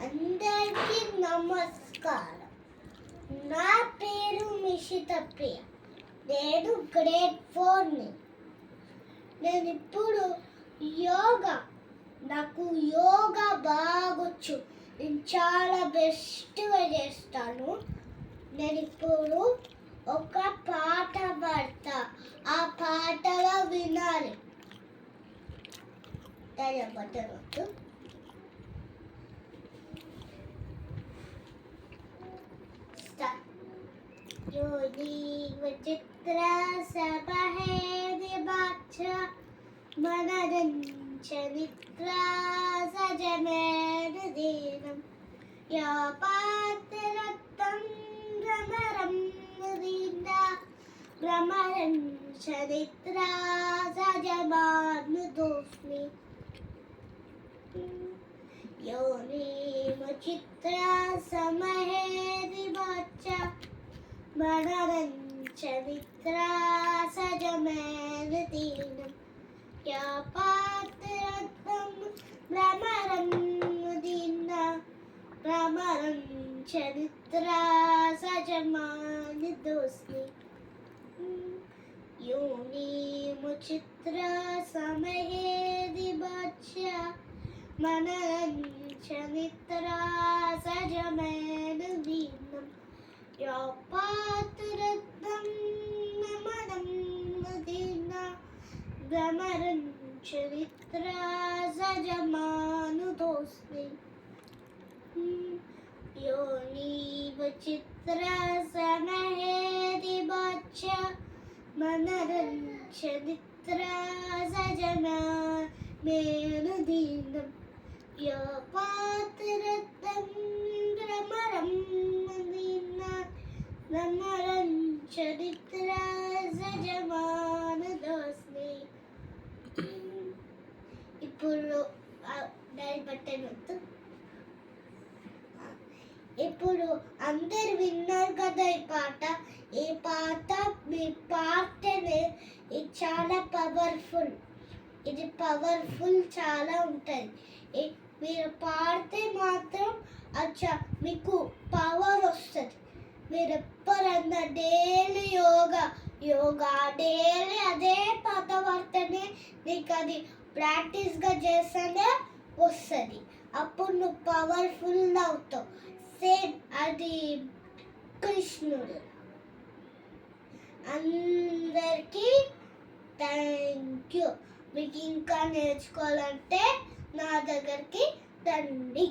అందరికీ నమస్కారం. నా పేరు మిషిత ప్రియ. నేను గ్రేడ్ 4ని. నేను ఇప్పుడు నాకు యోగా బాగొచ్చు. నేను చాలా బెస్ట్గా చేస్తాను. నేను ఇప్పుడు ఒక పాట పాడతా. ఆ పాటలో వినాలి. ధన్యవాదాలు. योगी विचित्र सब है दिबाचा मनरंजनित्रा सजमेन दीनम या पात्रत्तं भ्रमरं दीना भ्रमरंजनित्रा सजमानुदोस्मि योनि विचित्र समहे दिबाचा मनरंजनित्रा सजमेन दीनम या पात्रत्वं भ्रमरं दीना भ्रमरंजनित्रा सजमानुदोस्मि योनि विचित्र समहे दिबाच्या मनरंजनित्रा सजमेन दीनम या पात्रत्वं भ्रमरं दीना भ्रमरंजनित्रा सजमानुदोस्मि योनि विचित्र समहे दिबाच्या मनरंजनित्रा सजमेन दीनम या पात्रत्वं भ्रमरं दीना भ्रमरंजनित्रा सजमानुदोस्मि ఇప్పుడు దాని బట్టను ఇప్పుడు అందరు విన్నారు కదా ఈ పాట మీ పాటనే ఇది చాలా పవర్ఫుల్. ఇది పవర్ఫుల్ చాలా ఉంటుంది. మీరు పాడితే మాత్రం మీకు పవర్ వస్తుంది. మీరు ఎప్పుడన్నా డైలీ యోగా డైలీ అదే పాట పాడితేనే నీకు అది ప్రాక్టీస్గా చేస్తేనే వస్తుంది. అప్పుడు నువ్వు పవర్ఫుల్ అవుతావు. సేమ్ అది కృష్ణుడు. అందరికీ థ్యాంక్ యూ. మీకు ఇంకా నేర్చుకోవాలంటే నా దగ్గరికి రండి.